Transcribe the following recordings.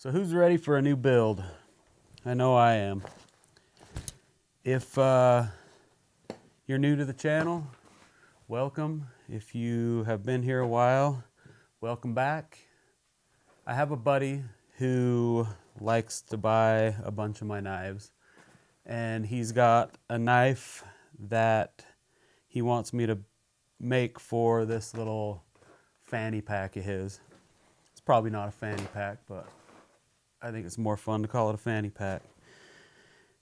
So who's ready for a new build? I know I am. If you're new to the channel, welcome. If you have been here a while, welcome back. I have a buddy who likes to buy a bunch of my knives, and he's got a knife that he wants me to make for this little fanny pack of his. It's probably not a fanny pack, but I think it's more fun to call it a fanny pack.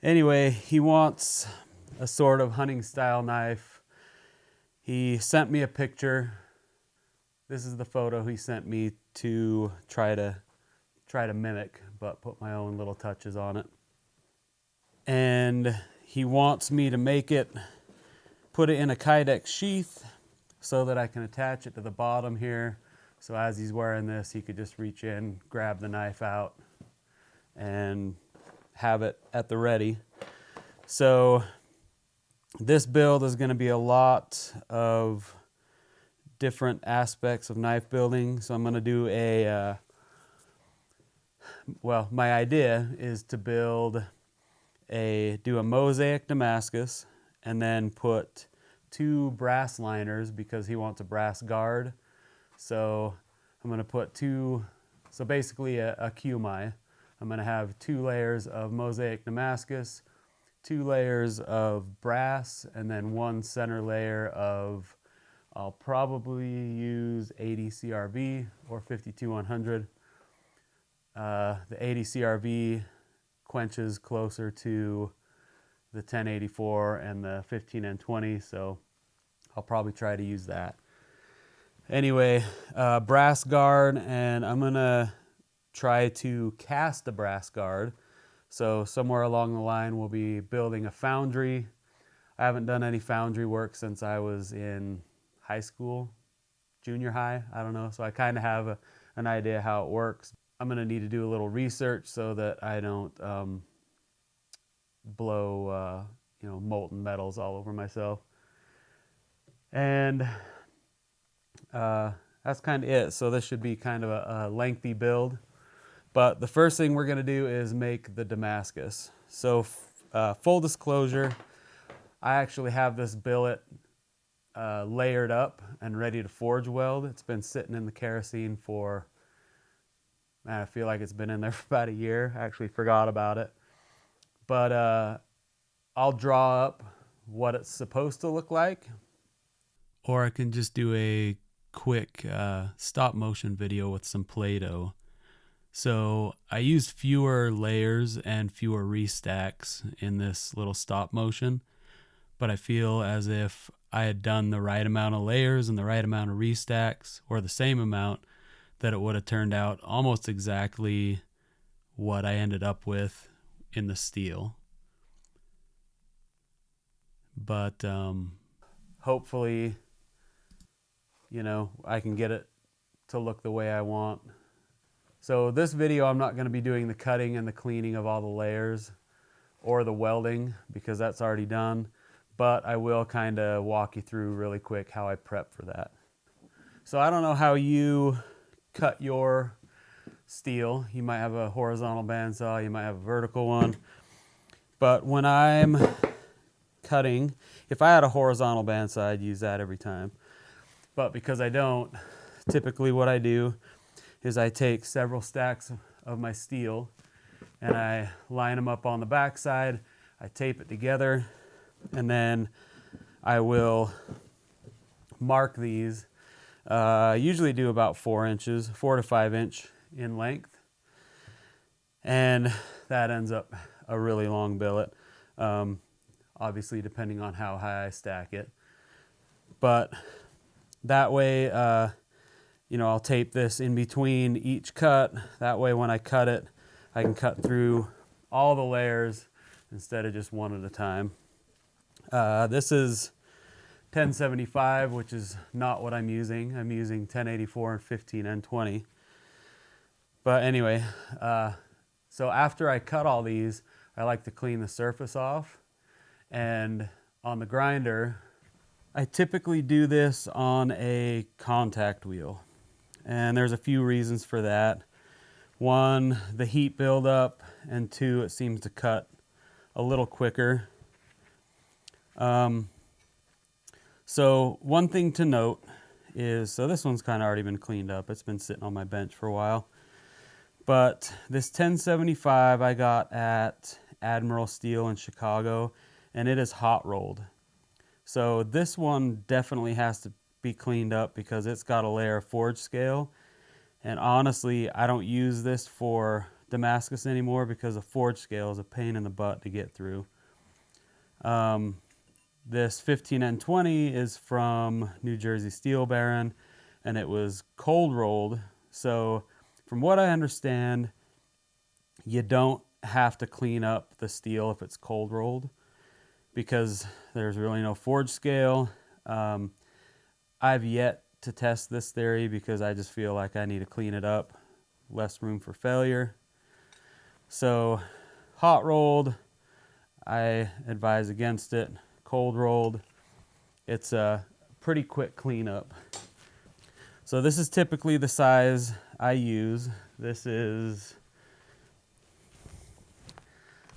Anyway, he wants a sort of hunting style knife. He sent me a picture. This is the photo he sent me to try to mimic, but put my own little touches on it. And he wants me to make it, put it in a Kydex sheath so that I can attach it to the bottom here. So as he's wearing this, he could just reach in, grab the knife out, and have it at the ready. So this build is going to be a lot of different aspects of knife building. So I'm going to do my idea is to do a Mosaic Damascus and then put 2 brass liners because he wants a brass guard. So I'm going to put so basically a QMI. I'm going to have 2 layers of Mosaic Damascus, 2 layers of brass, and then 1 center layer of, I'll probably use 80 CRV or 52-100. The 80 CRV quenches closer to the 1084 and the 15N20, so I'll probably try to use that. Anyway, brass guard, and I'm going to try to cast a brass guard. So somewhere along the line we'll be building a foundry. I haven't done any foundry work since I was in high school, junior high, I don't know. So I kind of have an idea how it works. I'm going to need to do a little research so that I don't blow molten metals all over myself. And that's kind of it. So this should be kind of a lengthy build. But the first thing we're going to do is make the Damascus. So full disclosure, I actually have this billet layered up and ready to forge weld. It's been sitting in the kerosene for, man, I feel like it's been in there for about a year. I actually forgot about it. But I'll draw up what it's supposed to look like. Or I can just do a quick stop motion video with some Play-Doh. So I used fewer layers and fewer restacks in this little stop motion, but I feel as if I had done the right amount of layers and the right amount of restacks, or the same amount, that it would have turned out almost exactly what I ended up with in the steel. But hopefully, I can get it to look the way I want. So this video, I'm not going to be doing the cutting and the cleaning of all the layers or the welding because that's already done, but I will kind of walk you through really quick how I prep for that. So I don't know how you cut your steel. You might have a horizontal bandsaw, you might have a vertical one, but when I'm cutting, if I had a horizontal bandsaw, I'd use that every time. But because I don't, typically what I do is I take several stacks of my steel and I line them up on the back side, I tape it together, and then I will mark these. I usually do about 4 to 5 inch in length, and that ends up a really long billet, obviously depending on how high I stack it. But that way, I'll tape this in between each cut. That way when I cut it, I can cut through all the layers instead of just one at a time. This is 1075, which is not what I'm using. I'm using 1084 and 15N20. But anyway, so after I cut all these, I like to clean the surface off. And on the grinder, I typically do this on a contact wheel. And there's a few reasons for that. One, the heat buildup, and two, it seems to cut a little quicker. So one thing to note is, so this one's kind of already been cleaned up. It's been sitting on my bench for a while. But this 1075 I got at Admiral Steel in Chicago, and it is hot rolled. So this one definitely has to be cleaned up because it's got a layer of forge scale. And honestly, I don't use this for Damascus anymore because a forge scale is a pain in the butt to get through. This 15N20 is from New Jersey Steel Baron, and it was cold rolled. So from what I understand, you don't have to clean up the steel if it's cold rolled because there's really no forge scale. I've yet to test this theory because I just feel like I need to clean it up. Less room for failure. So hot rolled, I advise against it. Cold rolled, it's a pretty quick cleanup. So this is typically the size I use. This is,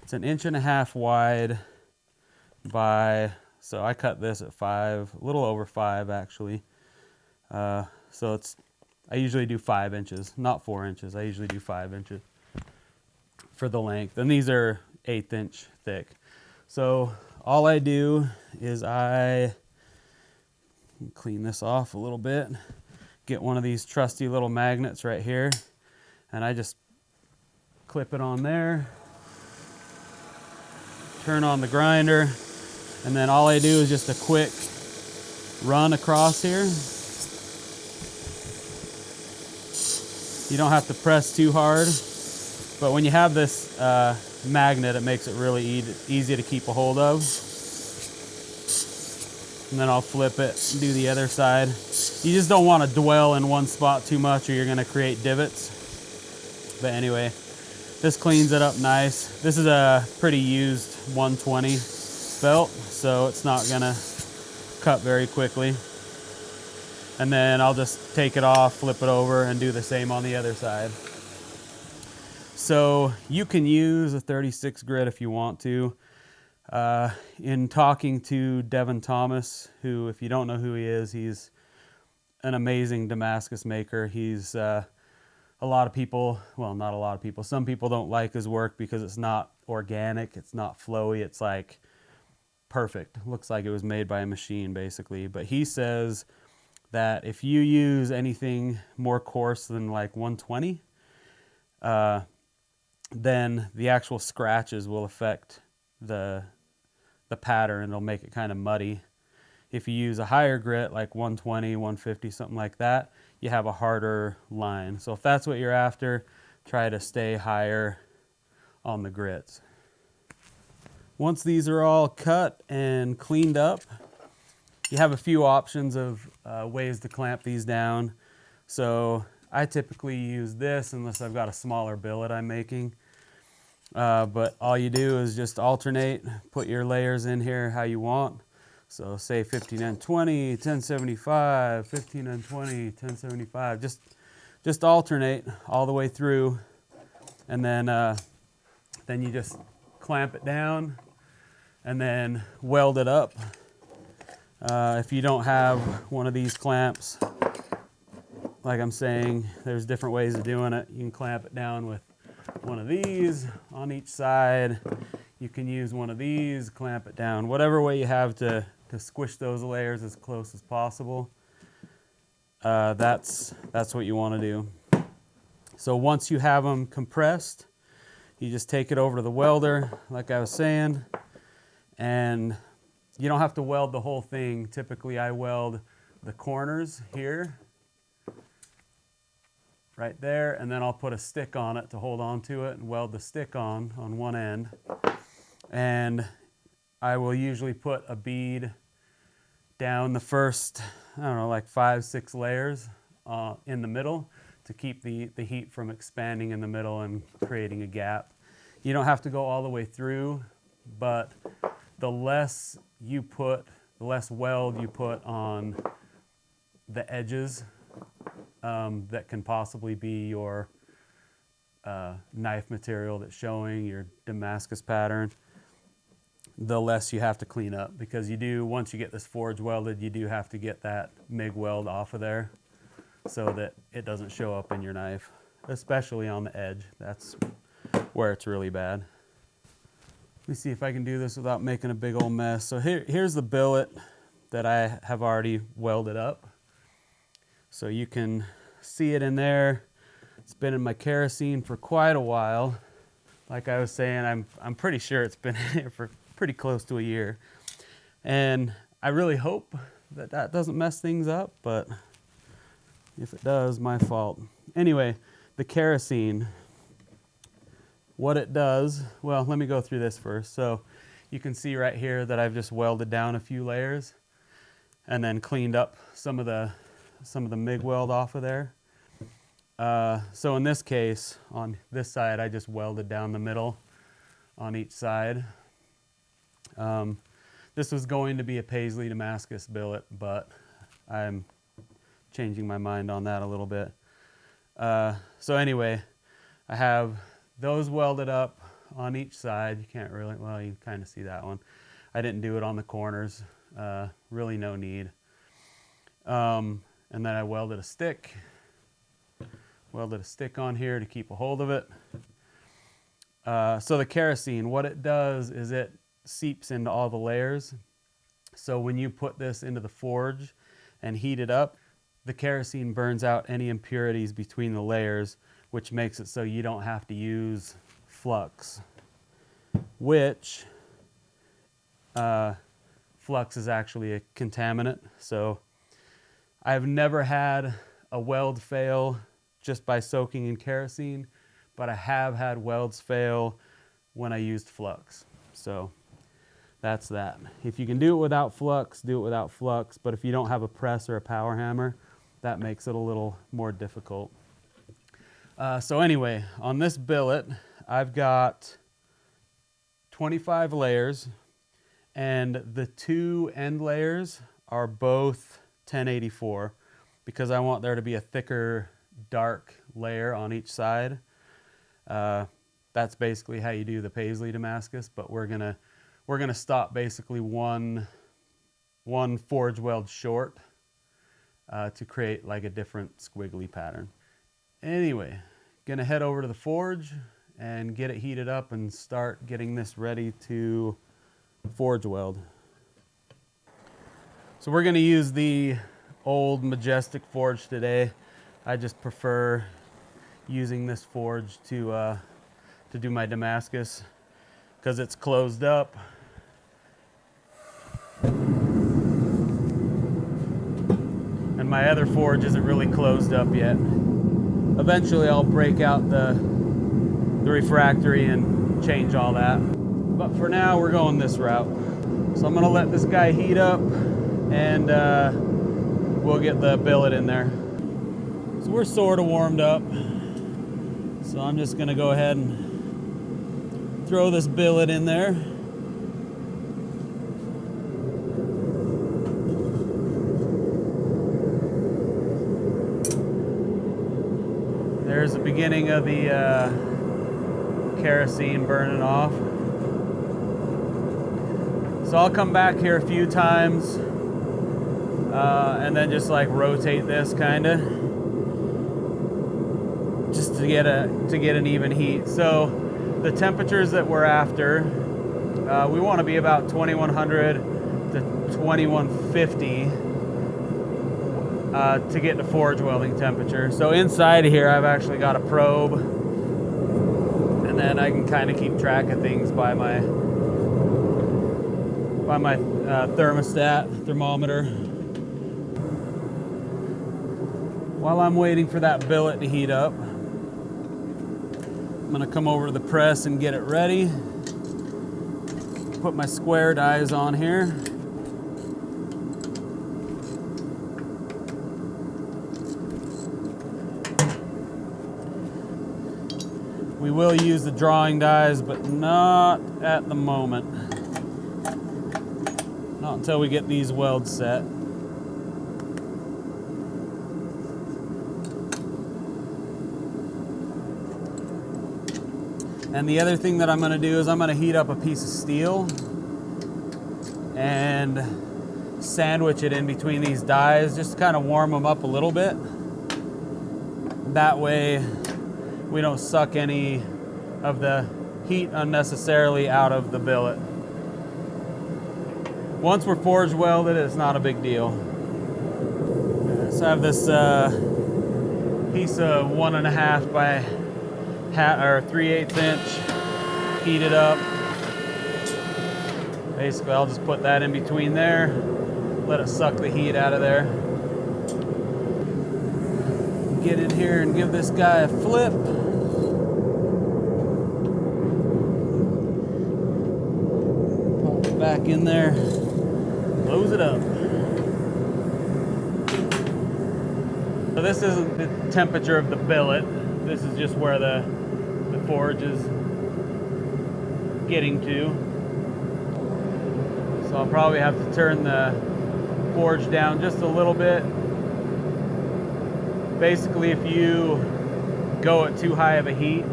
it's 1.5 inches wide by, so I cut this at 5, a little over 5 actually. So it's, I usually do 5 inches, not 4 inches. I usually do 5 inches for the length. And these are 1/8 inch thick. So all I do is I clean this off a little bit, get one of these trusty little magnets right here, and I just clip it on there, turn on the grinder, and then all I do is just a quick run across here. You don't have to press too hard, but when you have this magnet, it makes it really easy to keep a hold of. And then I'll flip it and do the other side. You just don't want to dwell in one spot too much or you're going to create divots. But anyway, this cleans it up nice. This is a pretty used 120 belt, so it's not going to cut very quickly. And then I'll just take it off, flip it over, and do the same on the other side. So you can use a 36 grit if you want to. In talking to Devin Thomas, who, if you don't know who he is, he's an amazing Damascus maker. He's a lot of people, well, not a lot of people, some people don't like his work because it's not organic, it's not flowy, it's like perfect. Looks like it was made by a machine basically. But he says that if you use anything more coarse than like 120, then the actual scratches will affect the pattern. It'll make it kind of muddy. If you use a higher grit like 120, 150, something like that, you have a harder line. So if that's what you're after, try to stay higher on the grits. Once these are all cut and cleaned up, you have a few options of ways to clamp these down. So I typically use this unless I've got a smaller billet I'm making. But all you do is just alternate, put your layers in here how you want. So say 15N20, 1075, 15N20, 1075. Just alternate all the way through, and then you just clamp it down and then weld it up. If you don't have one of these clamps, like I'm saying, there's different ways of doing it. You can clamp it down with one of these on each side. You can use one of these, clamp it down. Whatever way you have to squish those layers as close as possible. That's what you want to do. So once you have them compressed, you just take it over to the welder, like I was saying, and you don't have to weld the whole thing. Typically I weld the corners here, right there, and then I'll put a stick on it to hold on to it and weld the stick on one end. And I will usually put a bead down the first, I don't know, like 5-6 layers in the middle to keep the heat from expanding in the middle and creating a gap. You don't have to go all the way through, but the less weld you put on the edges, that can possibly be your knife material that's showing, your Damascus pattern, the less you have to clean up, because you do, once you get this forge welded, you do have to get that MIG weld off of there so that it doesn't show up in your knife, especially on the edge. That's where it's really bad. Let me see if I can do this without making a big old mess. So here's the billet that I have already welded up. So you can see it in there. It's been in my kerosene for quite a while. Like I was saying, I'm pretty sure it's been in here for pretty close to a year. And I really hope that that doesn't mess things up, but if it does, my fault. Anyway, the kerosene, what it does, well, let me go through this first. So you can see right here that I've just welded down a few layers and then cleaned up some of the MIG weld off of there. So in this case, on this side, I just welded down the middle on each side. This was going to be a Paisley Damascus billet, but I'm changing my mind on that a little bit. So anyway, I have those welded up on each side. You can't really, well, you kind of see that one. I didn't do it on the corners. Really no need. And then I welded a stick on here to keep a hold of it. So the kerosene, what it does is it seeps into all the layers. So when you put this into the forge and heat it up, the kerosene burns out any impurities between the layers, which makes it so you don't have to use flux, which flux is actually a contaminant. So I've never had a weld fail just by soaking in kerosene, but I have had welds fail when I used flux. So that's that. If you can do it without flux, do it without flux, but if you don't have a press or a power hammer, that makes it a little more difficult. So anyway, on this billet, I've got 25 layers, and the two end layers are both 1084 because I want there to be a thicker, dark layer on each side. That's basically how you do the Paisley Damascus, but we're gonna stop basically one forge weld short to create like a different squiggly pattern. Anyway, gonna head over to the forge and get it heated up and start getting this ready to forge weld. So we're gonna use the old Majestic forge today. I just prefer using this forge to do my Damascus because it's closed up. And my other forge isn't really closed up yet. Eventually I'll break out the refractory and change all that. But for now we're going this route. So I'm gonna let this guy heat up and we'll get the billet in there. So we're sort of warmed up. So I'm just gonna go ahead and throw this billet in there. There's the beginning of the kerosene burning off. So I'll come back here a few times and then just like rotate this kinda just to get an even heat. So the temperatures that we're after, we want to be about 2100 to 2150 to get to forge welding temperature. So inside of here I've actually got a probe, and then I can kind of keep track of things by my thermometer. While I'm waiting for that billet to heat up, I'm gonna come over to the press and get it ready. Put my square dies on here. We will use the drawing dies, but not at the moment. Not until we get these welds set. And the other thing that I'm gonna do is I'm gonna heat up a piece of steel and sandwich it in between these dies, just to kind of warm them up a little bit. That way we don't suck any of the heat unnecessarily out of the billet. Once we're forge welded, it's not a big deal. So I have this piece of 1.5 by 3/8 inch heated up. Basically, I'll just put that in between there, let it suck the heat out of there. Get in here and give this guy a flip. Pop it back in there, close it up. So this isn't the temperature of the billet. This is just where the forge is getting to. So I'll probably have to turn the forge down just a little bit. Basically, if you go at too high of a heat,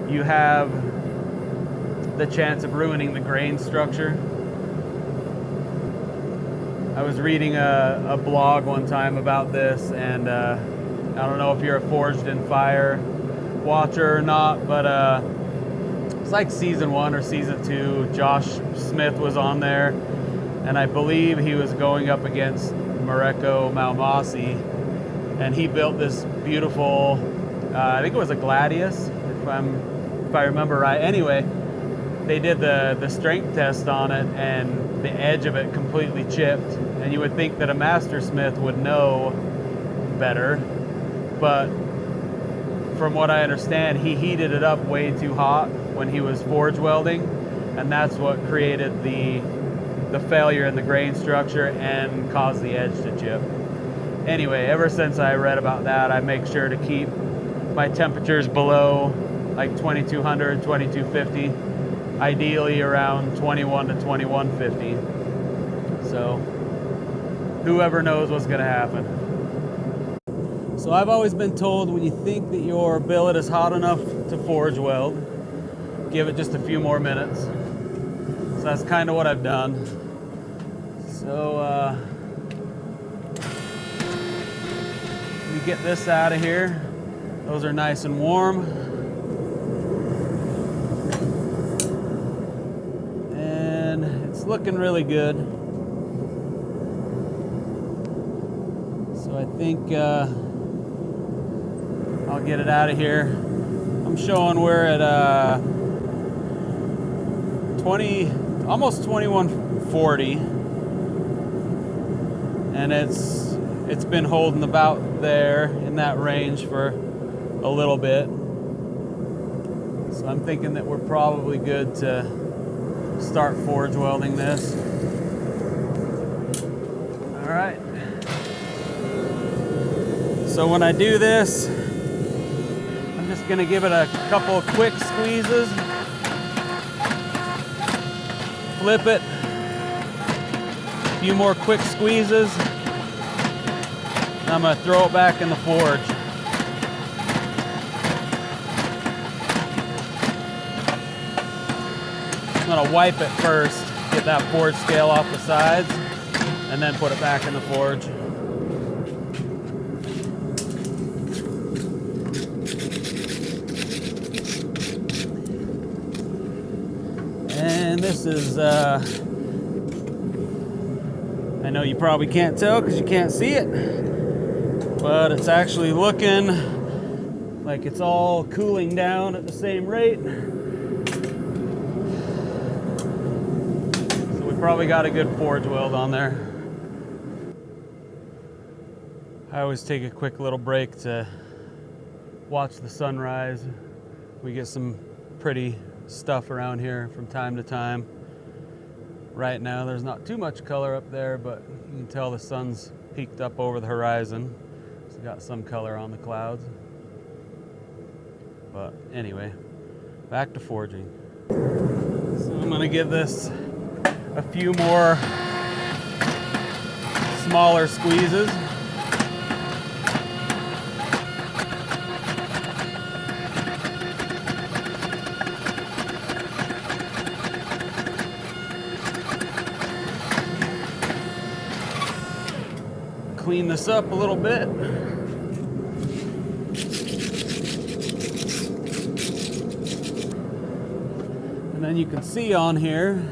you have the chance of ruining the grain structure. I was reading a blog one time about this, and I don't know if you're a Forged in Fire watcher or not, but it's like season 1 or season 2. Josh Smith was on there, and I believe he was going up against Mareko Malmasi, and he built this beautiful, I think it was a Gladius, if I remember right. Anyway, they did the strength test on it, and the edge of it completely chipped. And you would think that a master smith would know better, but from what I understand, he heated it up way too hot when he was forge welding, and that's what created the failure in the grain structure and caused the edge to chip. Anyway, ever since I read about that, I make sure to keep my temperatures below like 2200, 2250, ideally around 21 to 2150. So whoever knows what's gonna happen. So I've always been told, when you think that your billet is hot enough to forge weld, give it just a few more minutes. So that's kind of what I've done. So we get this out of here. Those are nice and warm. And it's looking really good. So I think I'll get it out of here. I'm showing we're at almost 2140, and it's been holding about there in that range for a little bit. So I'm thinking that we're probably good to start forge welding this. All right. So when I do this, I'm just gonna give it a couple of quick squeezes, flip it, a few more quick squeezes, and I'm gonna throw it back in the forge. I'm gonna wipe it first, get that forge scale off the sides, and then put it back in the forge. And this is, I know you probably can't tell because you can't see it, but it's actually looking like it's all cooling down at the same rate. So we probably got a good forge weld on there. I always take a quick little break to watch the sunrise. We get some pretty stuff around here from time to time. Right now there's not too much color up there, but you can tell the sun's peaked up over the horizon. It's got some color on the clouds. But anyway, back to forging. So I'm gonna give this a few more smaller squeezes. clean this up a little bit. And then you can see on here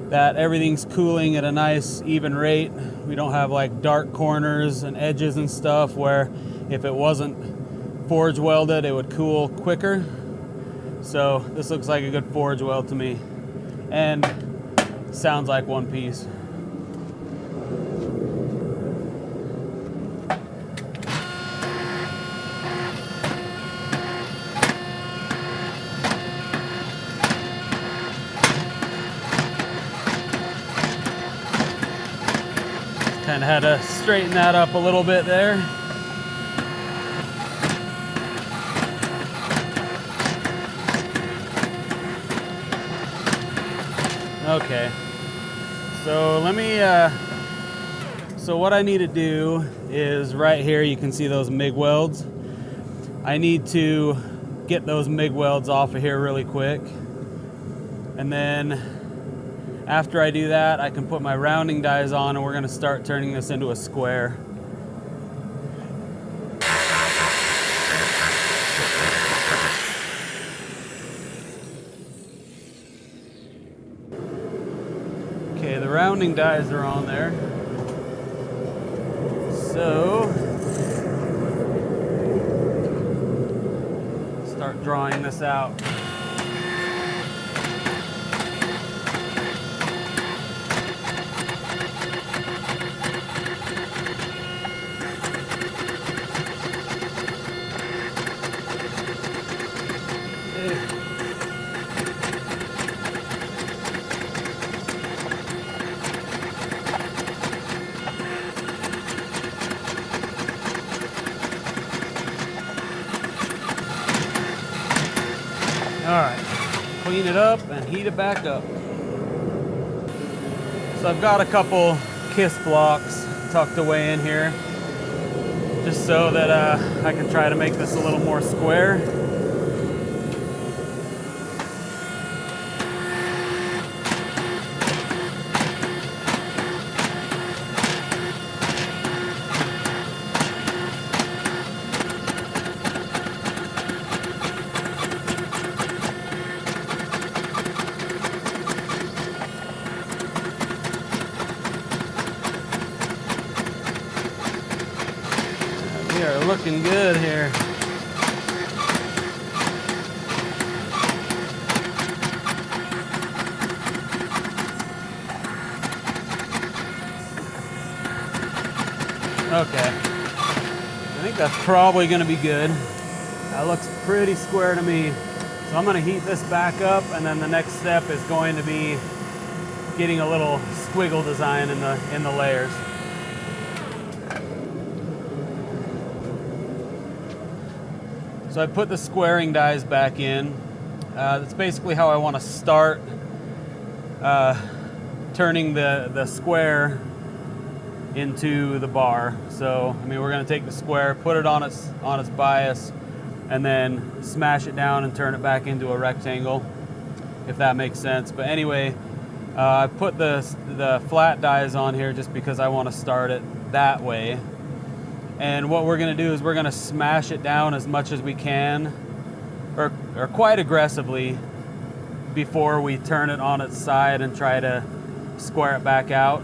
that everything's cooling at a nice even rate. We don't have like dark corners and edges and stuff where if it wasn't forge welded, it would cool quicker. So this looks like a good forge weld to me, and sounds like one piece. Kind of had to straighten that up a little bit there. Okay, so let me, so what I need to do is right here, you can see those MIG welds. I need to get those MIG welds off of here really quick. And then after I do that, I can put my rounding dies on and we're gonna start turning this into a square. Okay, the rounding dies are on there. So, start drawing this out. Alright, clean it up and heat it back up. So I've got a couple kiss blocks tucked away in here, just so that I can try to make this a little more square. We are looking good here. Okay, I think that's probably going to be good. That looks pretty square to me. So I'm going to heat this back up, and then the next step is going to be getting a little squiggle design in the layers. So I put the squaring dies back in. That's basically how I want to start turning the square into the bar. So, I mean, we're going to take the square, put it on its bias, and then smash it down and turn it back into a rectangle, if that makes sense. But anyway, I put the flat dies on here just because I want to start it that way. And what we're going to do is we're going to smash it down as much as we can, or quite aggressively, before we turn it on its side and try to square it back out.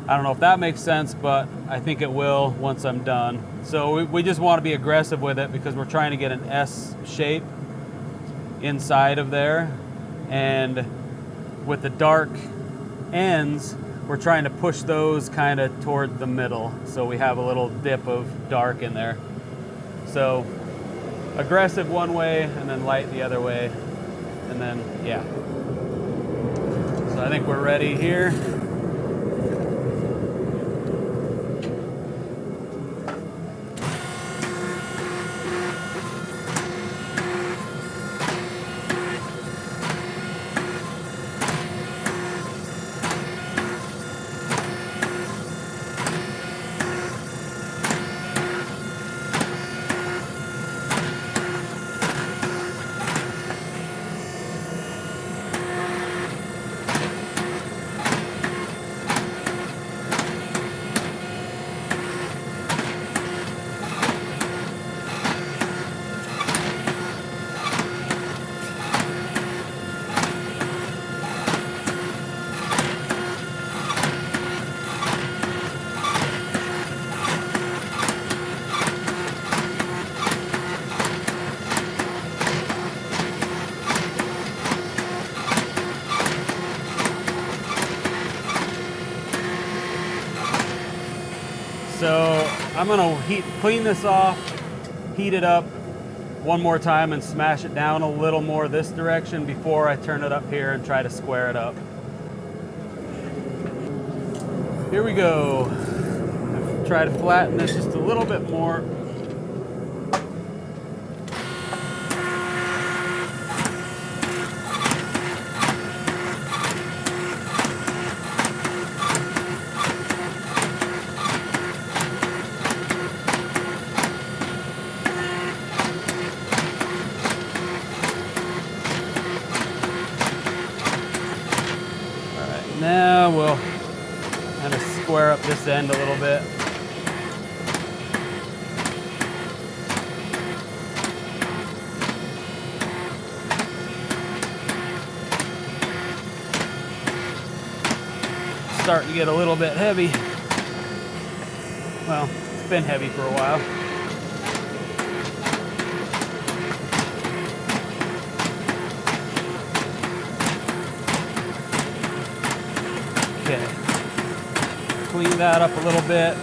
I don't know if that makes sense, but I think it will once I'm done. So we just want to be aggressive with it because we're trying to get an S shape inside of there. And with the dark ends, we're trying to push those kind of toward the middle, so we have a little dip of dark in there. So aggressive one way and then light the other way, and then yeah. So I think we're ready here. I'm gonna clean this off, heat it up one more time and smash it down a little more this direction before I turn it up here and try to square it up. Here we go. Try to flatten this just a little bit more. All right, now we'll kind of square up this end a little bit. Starting to get a little bit heavy. Well, it's been heavy for a while. Okay. Clean that up a little bit.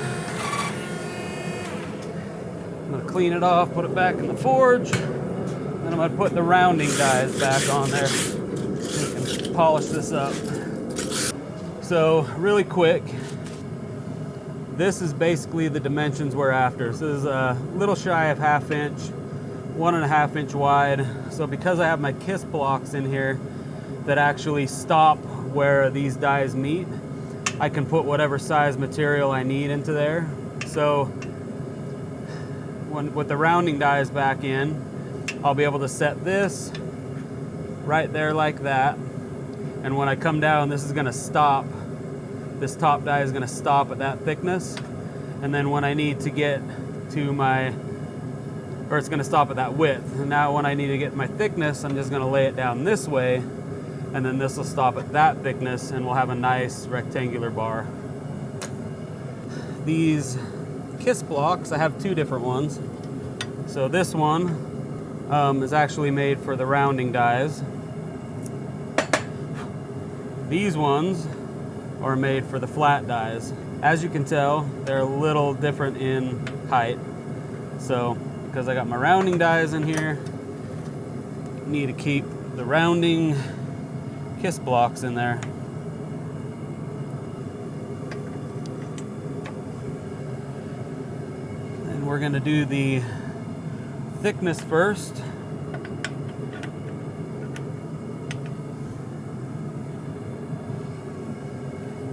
I'm gonna clean it off, put it back in the forge. Then I'm gonna put the rounding dies back on there. We can polish this up. So really quick, this is basically the dimensions we're after. So this is a little shy of 1/2 inch, 1.5 inch wide. So because I have my kiss blocks in here that actually stop where these dies meet, I can put whatever size material I need into there. So with the rounding dies back in, I'll be able to set this right there like that. And when I come down, this is gonna stop. This top die is gonna stop at that thickness. And then when I need to get to it's gonna stop at that width. And now when I need to get my thickness, I'm just gonna lay it down this way, and then this will stop at that thickness, and we'll have a nice rectangular bar. These kiss blocks, I have 2 different ones. So this one is actually made for the rounding dies. These ones are made for the flat dies. As you can tell, they're a little different in height. So because I got my rounding dies in here, I need to keep the rounding kiss blocks in there. And we're gonna do the thickness first.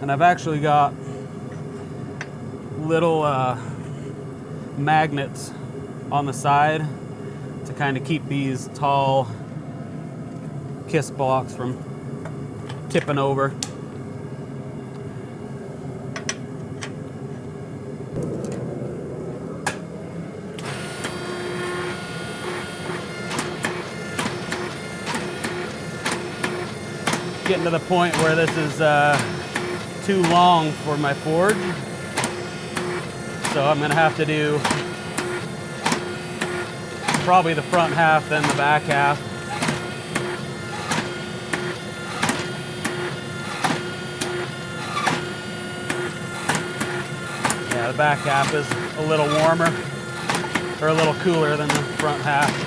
And I've actually got little magnets on the side to kind of keep these tall kiss blocks from tipping over. Getting to the point where this is too long for my forge, so I'm gonna have to do probably the front half, then the back half. Yeah, the back half is a little warmer, or a little cooler than the front half.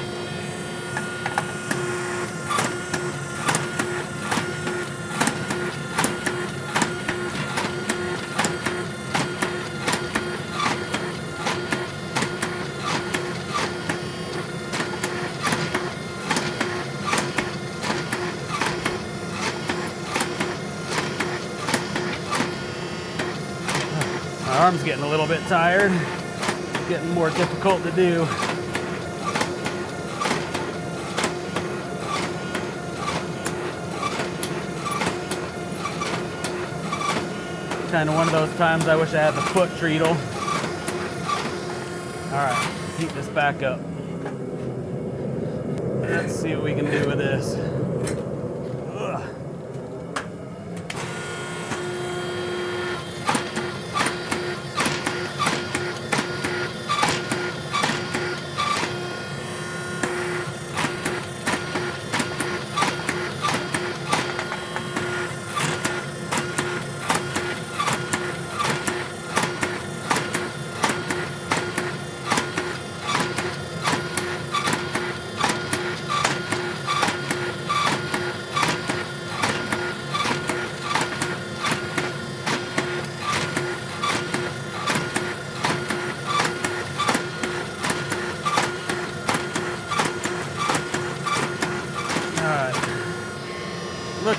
My arm's getting a little bit tired. It's getting more difficult to do. Kind of one of those times I wish I had the foot treadle. All right, heat this back up. Let's see what we can do with this. Ugh.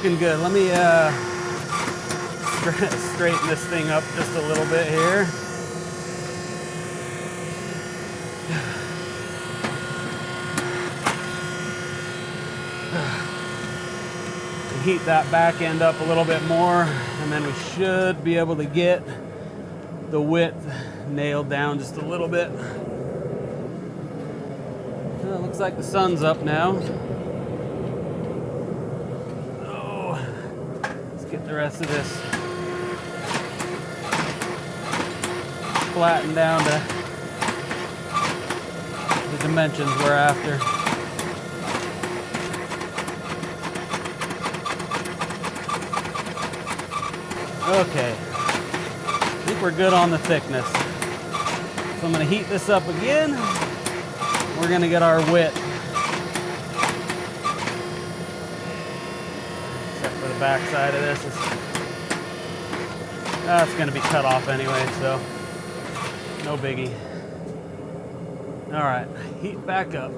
looking good. Let me straighten this thing up just a little bit here. Heat that back end up a little bit more, and then we should be able to get the width nailed down just a little bit. Well, it looks like the sun's up now. Oh, let's get the rest of this flattened down to the dimensions we're after. Okay, I think we're good on the thickness. So I'm going to heat this up again. We're going to get our width. Except for the back side of this. It's going to be cut off anyway, so no biggie. All right, heat back up.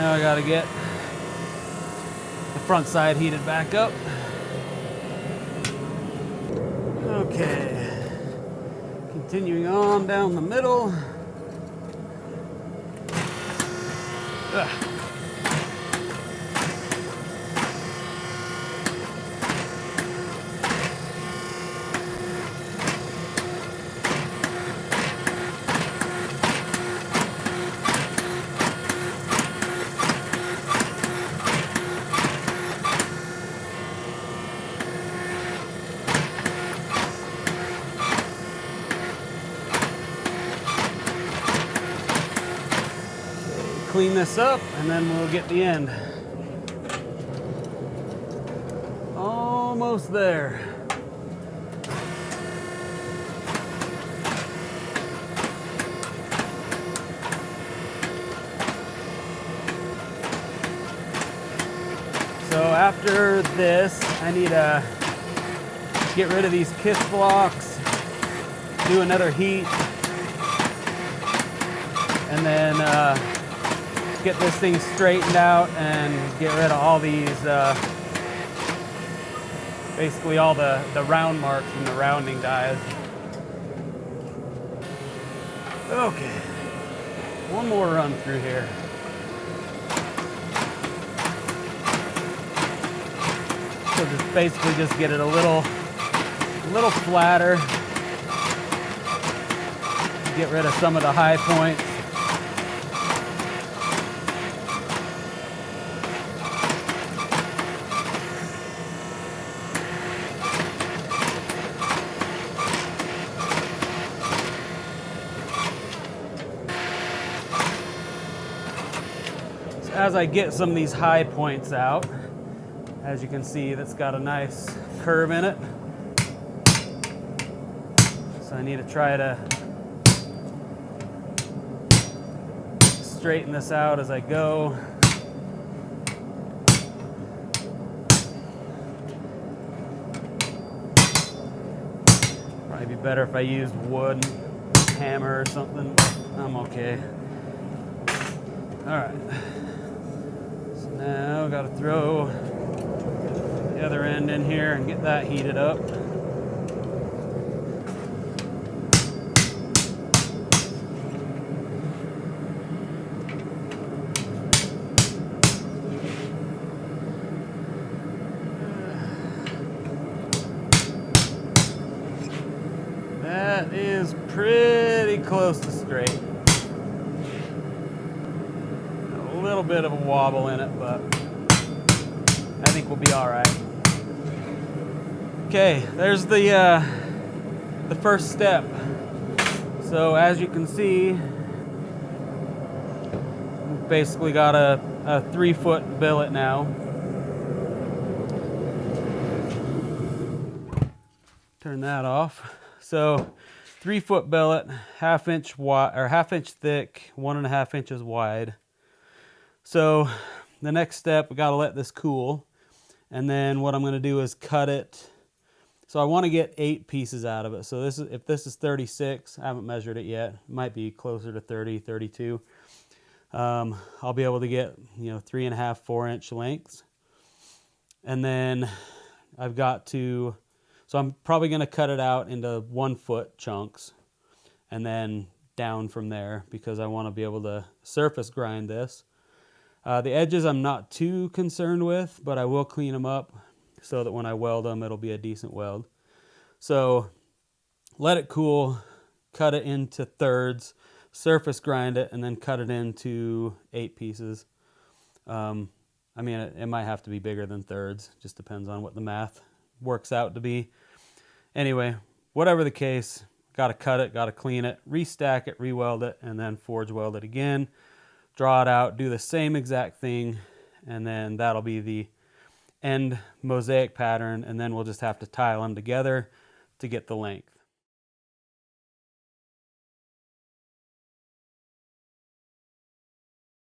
I gotta get the front side heated back up. Okay, continuing on down the middle. Ugh. Clean this up and then we'll get the end. Almost there. So after this, I need to get rid of these kiss blocks, do another heat, and then get this thing straightened out and get rid of all these, basically all the round marks and the rounding dies. Okay, one more run through here. So just basically just get it a little flatter. Get rid of some of the high points. As I get some of these high points out, as you can see, that's got a nice curve in it. So I need to try to straighten this out as I go. Probably be better if I used wood, hammer or something, but I'm okay. All right. Now, got to throw the other end in here and get that heated up. That is pretty close to straight. A little bit of a wobble in it, but I think we'll be all right. Okay, there's the first step. So as you can see, we've basically got to a 3-foot billet now. Turn that off. So 3-foot billet, 1/2 inch wide, or 1/2 inch thick, 1.5 inches wide. So the next step, we got to let this cool. And then what I'm going to do is cut it. So I want to get 8 pieces out of it. So this is, if this is 36, I haven't measured it yet. It might be closer to 30, 32. I'll be able to get, 3.5, 4-inch lengths. And then I've got to, so I'm probably going to cut it out into 1-foot chunks and then down from there, because I want to be able to surface grind this. The edges I'm not too concerned with, but I will clean them up so that when I weld them, it'll be a decent weld. So let it cool, cut it into thirds, surface grind it, and then cut it into 8 pieces. I mean, it might have to be bigger than thirds. Just depends on what the math works out to be. Anyway, whatever the case, got to cut it, got to clean it, restack it, re-weld it, and then forge weld it again. Draw it out, do the same exact thing, and then that'll be the end mosaic pattern, and then we'll just have to tile them together to get the length.